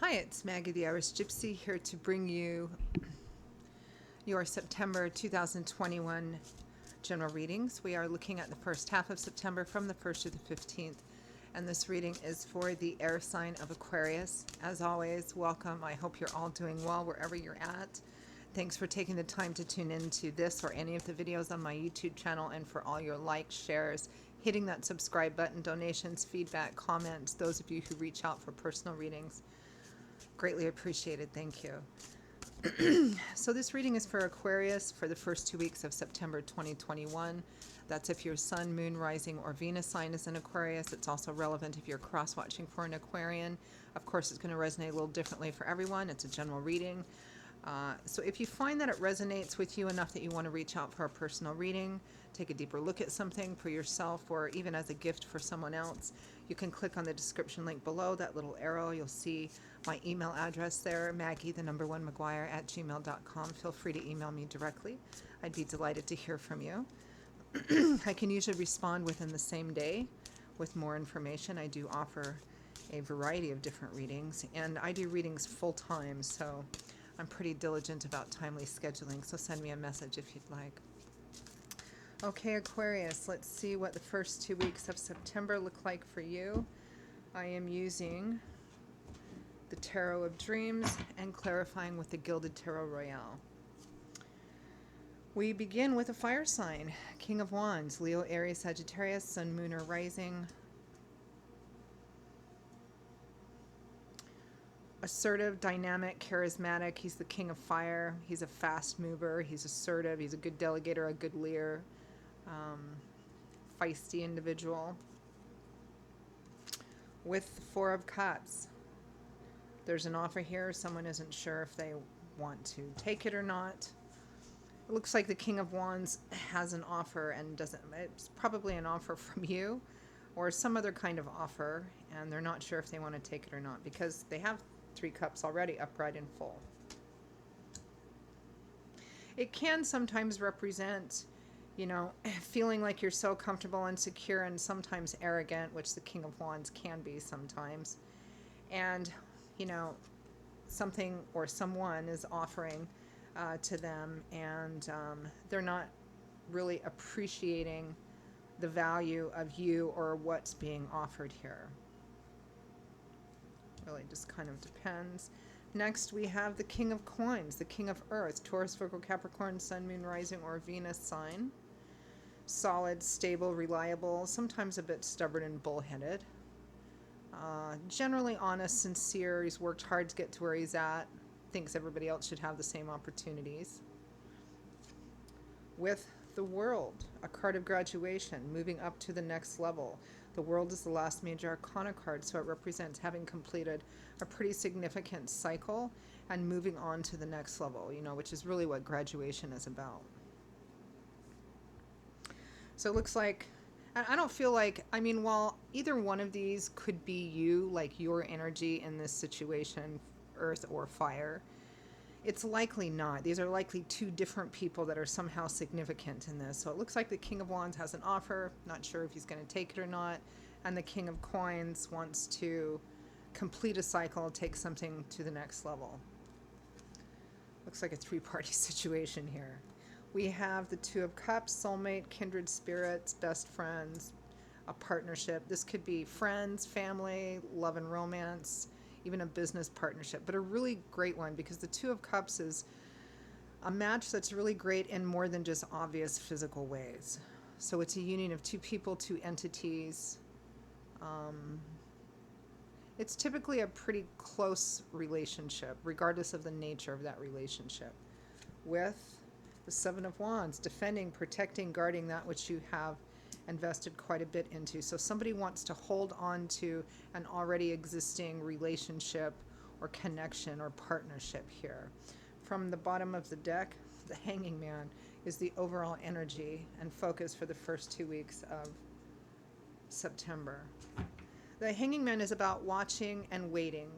Hi, it's Maggie the Irish Gypsy here to bring you your September 2021 general readings. We are looking at the first half of September from the 1st to the 15th, and this reading is for the air sign of Aquarius. As always, welcome. I hope you're all doing well wherever you're at. Thanks for taking the time to tune into this or any of the videos on my YouTube channel, and for all your likes, shares, hitting that subscribe button, donations, feedback, comments, those of you who reach out for personal readings. Greatly appreciated. Thank you. So this reading is for Aquarius for the first 2 weeks of September 2021. That's if your sun, moon, rising, or Venus sign is in Aquarius. It's also relevant if you're cross-watching for an Aquarian. Of course, it's going to resonate a little differently for everyone. It's a general reading. So if you find that it resonates with you enough that you want to reach out for a personal reading, take a deeper look at something for yourself or even as a gift for someone else, you can click on the description link below, that little arrow. You'll see my email address there, Maggie1McGuire@gmail.com. Feel free to email me directly. I'd be delighted to hear from you. I can usually respond within the same day with more information. I do offer a variety of different readings, and I do readings full time, so I'm pretty diligent about timely scheduling, so send me a message if you'd like. Okay, Aquarius, let's see what the first 2 weeks of September look like for you. I am using the Tarot of Dreams and clarifying with the Gilded Tarot Royale. We begin with a fire sign, King of Wands, Leo, Aries, Sagittarius, Sun, Moon, or Rising. Assertive, dynamic, charismatic. He's the king of fire. He's a fast mover. He's assertive. He's a good delegator, a good leader. Feisty individual. With the Four of Cups, there's an offer here. Someone isn't sure if they want to take it or not. It looks like the King of Wands has an offer and it's probably an offer from you or some other kind of offer, and they're not sure if they want to take it or not because they have 3 cups already upright and full. It can sometimes represent, feeling like you're so comfortable and secure and sometimes arrogant, which the King of Wands can be sometimes. And, something or someone is offering to them, and they're not really appreciating the value of you or what's being offered here. Really just kind of depends. Next, we have the King of Coins, the King of Earth, Taurus, Virgo, Capricorn, Sun, Moon, Rising, or Venus sign. Solid, stable, reliable, sometimes a bit stubborn and bullheaded. Generally honest, sincere. He's worked hard to get to where he's at. Thinks everybody else should have the same opportunities. With the World, a card of graduation, moving up to the next level. The World is the last major arcana card, so it represents having completed a pretty significant cycle and moving on to the next level, which is really what graduation is about. So it looks like, and I don't feel like, while either one of these could be you, like your energy in this situation, earth or fire, it's likely not. These are likely 2 different people that are somehow significant in this. So it looks like the King of Wands has an offer, not sure if he's going to take it or not, and the King of Coins wants to complete a cycle, take something to the next level. Looks like a 3-party situation here. We have the Two of Cups, soulmate, kindred spirits, best friends, a partnership. This could be friends, family, love and romance, even a business partnership, but a really great one because the Two of Cups is a match that's really great in more than just obvious physical ways. So it's a union of 2 people, 2 entities. It's typically a pretty close relationship, regardless of the nature of that relationship. With the Seven of Wands, defending, protecting, guarding that which you have invested quite a bit into. So somebody wants to hold on to an already existing relationship or connection or partnership here. From the bottom of the deck, the Hanging Man is the overall energy and focus for the first 2 weeks of September. The Hanging Man is about watching and waiting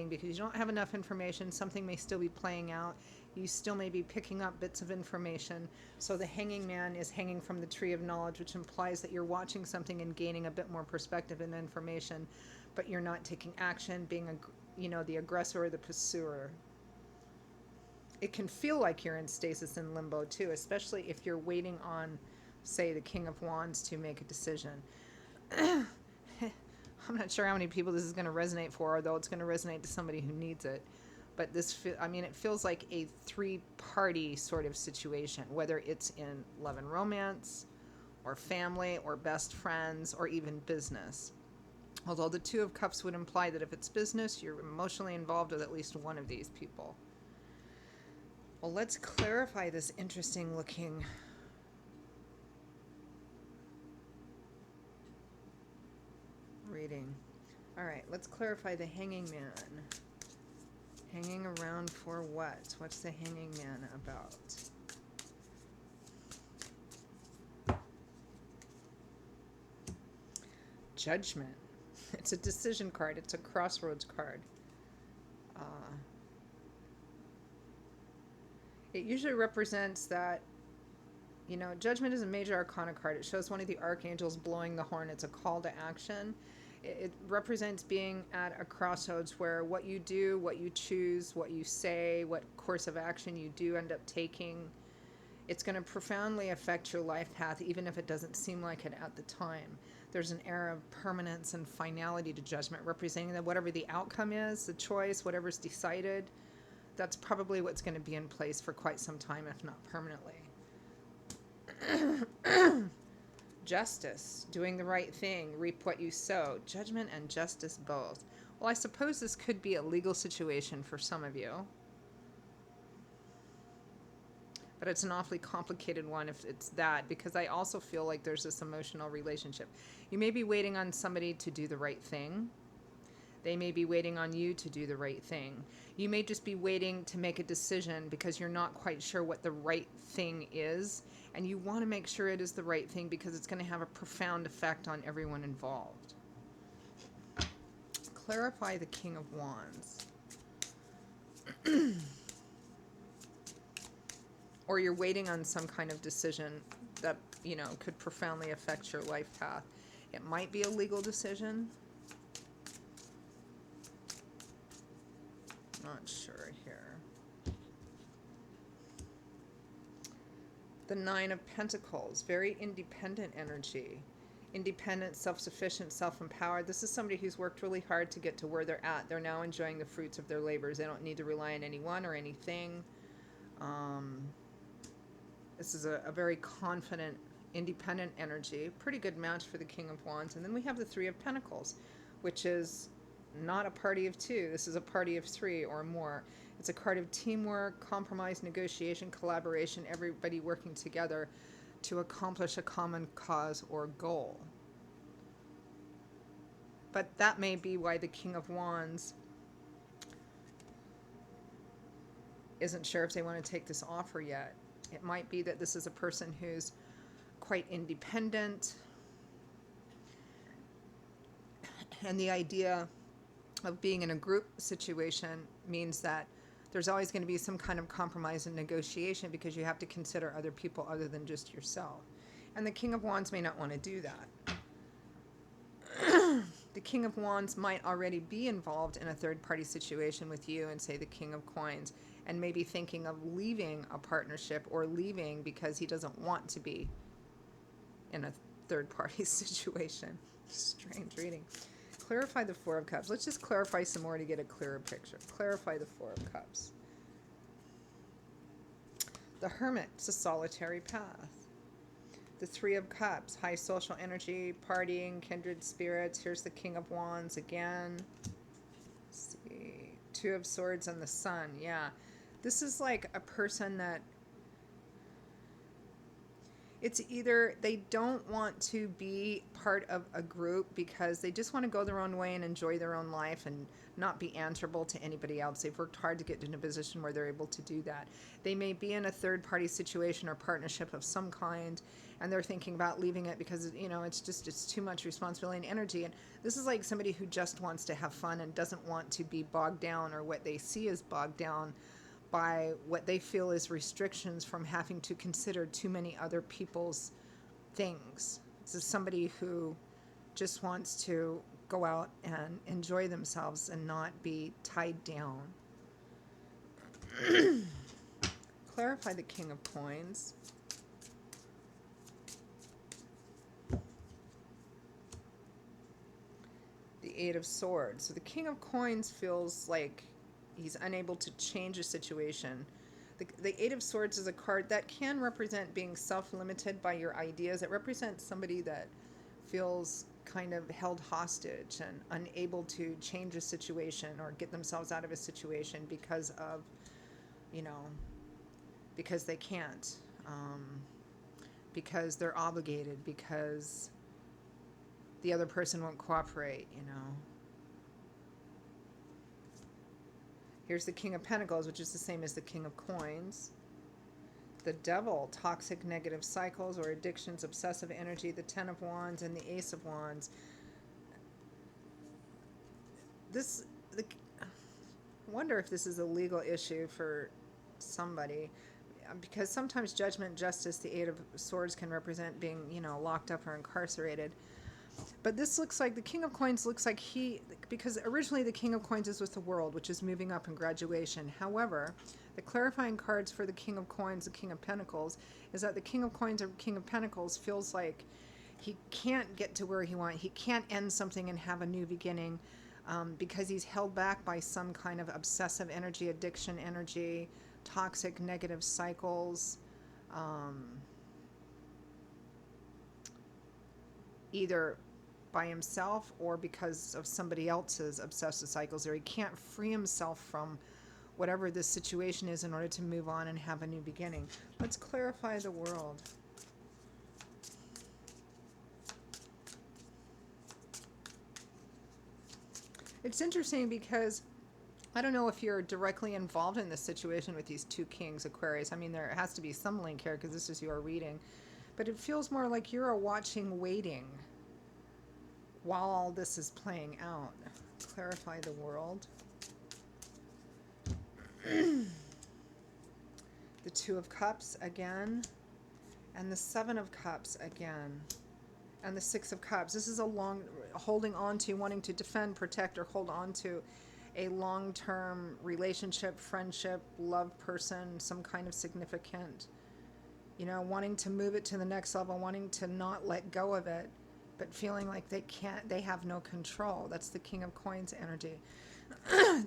because you don't have enough information. Something may still be playing out. You still may be picking up bits of information. So the Hanging Man is hanging from the tree of knowledge, which implies that you're watching something and gaining a bit more perspective and information, but you're not taking action, being the aggressor or the pursuer. It can feel like you're in stasis and limbo too, especially if you're waiting on, say, the King of Wands to make a decision. I'm not sure how many people this is going to resonate for, although it's going to resonate to somebody who needs it. But it feels like a three-party sort of situation, whether it's in love and romance, or family, or best friends, or even business. Although the Two of Cups would imply that if it's business, you're emotionally involved with at least one of these people. Well, let's clarify this interesting looking reading. All right, let's clarify the Hanging Man. Hanging around for what? What's the Hanging Man about? Judgment. It's a decision card. It's a crossroads card. It usually represents that, Judgment is a major arcana card. It shows one of the archangels blowing the horn. It's a call to action. It represents being at a crossroads where what you do, what you choose, what you say, what course of action you do end up taking, it's going to profoundly affect your life path, even if it doesn't seem like it at the time. There's an air of permanence and finality to Judgment, representing that whatever the outcome is, the choice, whatever's decided, that's probably what's going to be in place for quite some time, if not permanently. Justice, doing the right thing, reap what you sow. Judgment and justice both. Well, I suppose this could be a legal situation for some of you. But it's an awfully complicated one if it's that, because I also feel like there's this emotional relationship. You may be waiting on somebody to do the right thing. They may be waiting on you to do the right thing. You may just be waiting to make a decision because you're not quite sure what the right thing is, and you want to make sure it is the right thing because it's going to have a profound effect on everyone involved. Clarify the King of Wands. Or you're waiting on some kind of decision that, could profoundly affect your life path. It might be a legal decision. Not sure here. The Nine of Pentacles, very independent energy. Independent, self-sufficient, self-empowered. This is somebody who's worked really hard to get to where they're at. They're now enjoying the fruits of their labors. They don't need to rely on anyone or anything. This is a very confident, independent energy. Pretty good match for the King of Wands. And then we have the Three of Pentacles, which is not a party of two. This is a party of three or more. It's a card of teamwork, compromise, negotiation, collaboration, everybody working together to accomplish a common cause or goal. But that may be why the King of Wands isn't sure if they want to take this offer yet. It might be that this is a person who's quite independent, and the idea of being in a group situation means that there's always going to be some kind of compromise and negotiation because you have to consider other people other than just yourself. And the King of Wands may not want to do that. The King of Wands might already be involved in a third-party situation with you and, say, the King of Coins, and maybe thinking of leaving a partnership or leaving because he doesn't want to be in a third-party situation. Strange reading. Clarify the Four of Cups. Let's just clarify some more to get a clearer picture. Clarify the Four of Cups. The Hermit, it's a solitary path. The Three of Cups, high social energy, partying, kindred spirits. Here's the King of Wands again. Let's see. Two of Swords and the Sun. Yeah. This is like a person that it's either they don't want to be part of a group because they just want to go their own way and enjoy their own life and not be answerable to anybody else. They've worked hard to get in a position where they're able to do that. They may be in a third-party situation or partnership of some kind, and they're thinking about leaving it because, it's too much responsibility and energy. And this is like somebody who just wants to have fun and doesn't want to be bogged down, or what they see as bogged down by what they feel is restrictions from having to consider too many other people's things. This is somebody who just wants to go out and enjoy themselves and not be tied down. Clarify the King of Coins. The Eight of Swords. So the King of Coins feels like he's unable to change a situation. The Eight of Swords is a card that can represent being self-limited by your ideas. It represents somebody that feels kind of held hostage and unable to change a situation or get themselves out of a situation because of, you know, because they can't, because they're obligated, because the other person won't cooperate, you know. Here's the King of Pentacles, which is the same as the King of Coins. The Devil, toxic negative cycles or addictions, obsessive energy, the Ten of Wands, and the Ace of Wands. I wonder if this is a legal issue for somebody, because sometimes judgment, justice, the Eight of Swords can represent being, you know, locked up or incarcerated. But this looks like the King of Coins looks like because originally the King of Coins is with the World, which is moving up in graduation. However, the clarifying cards for the King of Coins, the King of Pentacles, is that the King of Coins or King of Pentacles feels like he can't get to where he wants. He can't end something and have a new beginning because he's held back by some kind of obsessive energy, addiction energy, toxic negative cycles. Either by himself or because of somebody else's obsessive cycles, or he can't free himself from whatever this situation is in order to move on and have a new beginning. Let's clarify the World. It's interesting because I don't know if you're directly involved in this situation with these two kings, Aquarius. I mean, there has to be some link here because this is your reading. But it feels more like you're watching, waiting while all this is playing out. Clarify the World. The Two of Cups again. And the Seven of Cups again. And the Six of Cups. This is a long, holding on to, wanting to defend, protect, or hold on to a long-term relationship, friendship, love person, some kind of significant, you know, wanting to move it to the next level, wanting to not let go of it, but feeling like they have no control. That's the King of Coins energy.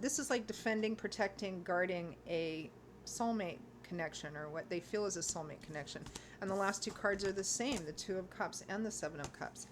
This is like defending, protecting, guarding a soulmate connection, or what they feel is a soulmate connection. And the last two cards are the same, the Two of Cups and the Seven of Cups.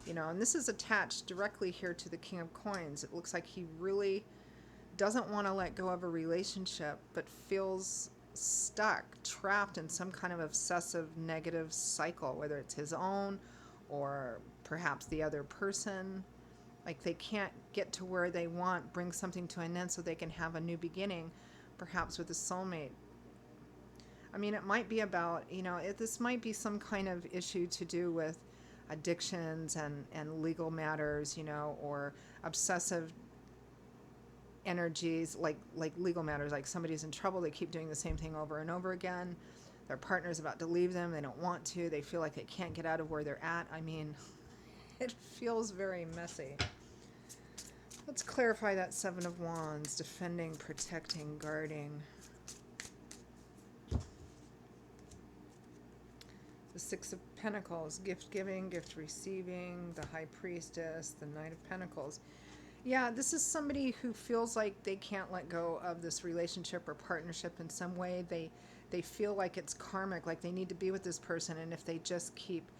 You know, and this is attached directly here to the King of Coins. It looks like he really doesn't want to let go of a relationship, but feels stuck, trapped in some kind of obsessive negative cycle, whether it's his own or perhaps the other person. Like they can't get to where they want, bring something to an end so they can have a new beginning, perhaps with a soulmate. I mean, it might be about, you know, this might be some kind of issue to do with addictions and legal matters, you know, or obsessive energies, like legal matters, like somebody's in trouble, they keep doing the same thing over and over again. Their partner's about to leave them, they don't want to, they feel like they can't get out of where they're at. I mean, it feels very messy. Let's clarify that Seven of Wands, defending, protecting, guarding. The Six of Pentacles, gift giving, gift receiving, the High Priestess, the Knight of Pentacles. Yeah, this is somebody who feels like they can't let go of this relationship or partnership in some way. They feel like it's karmic, like they need to be with this person, and if they just keep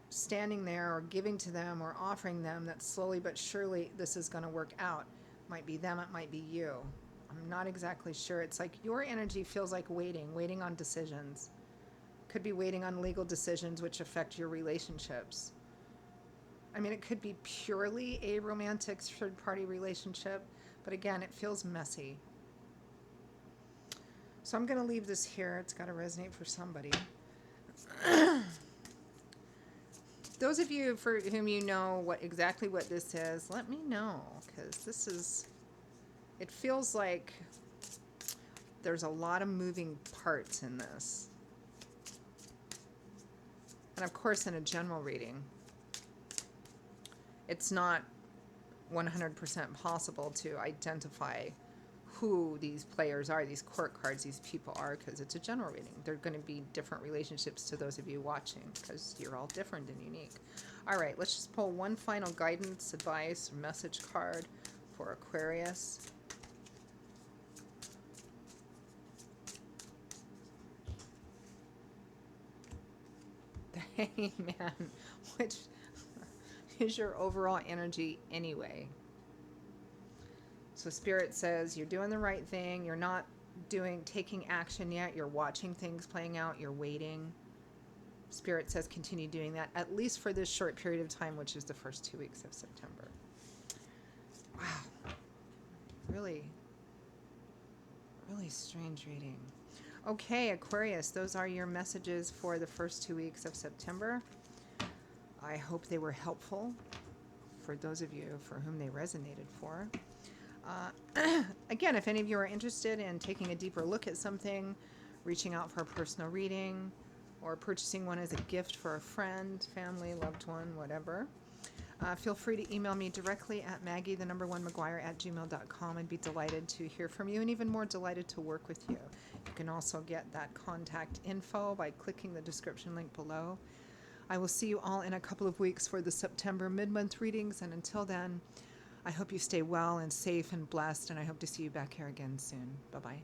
standing there or giving to them or offering them, that slowly but surely this is going to work out. Might be them, it might be you. I'm not exactly sure. It's like your energy feels like waiting on decisions. Could be waiting on legal decisions which affect your relationships. I mean, it could be purely a romantic third-party relationship, but again, it feels messy. So I'm going to leave this here. It's got to resonate for somebody. Those of you for whom you know exactly what this is, let me know, because this is, it feels like there's a lot of moving parts in this. And of course, in a general reading, it's not 100% possible to identify who these players are, these court cards, these people are, because it's a general reading. They're going to be different relationships to those of you watching, because you're all different and unique. All right, let's just pull one final guidance, advice, or message card for Aquarius. The Hangman, which is your overall energy anyway. So Spirit says you're doing the right thing. You're not taking action yet. You're watching things playing out. You're waiting. Spirit says continue doing that, at least for this short period of time, which is the first 2 weeks of September. Wow. Really, really strange reading. Okay, Aquarius, those are your messages for the first 2 weeks of September. I hope they were helpful for those of you for whom they resonated for. Again, if any of you are interested in taking a deeper look at something, reaching out for a personal reading, or purchasing one as a gift for a friend, family, loved one, whatever, feel free to email me directly at maggie1mcguire@gmail.com. I'd be delighted to hear from you, and even more delighted to work with you. You can also get that contact info by clicking the description link below. I will see you all in a couple of weeks for the September mid-month readings, and until then, I hope you stay well and safe and blessed, and I hope to see you back here again soon. Bye-bye.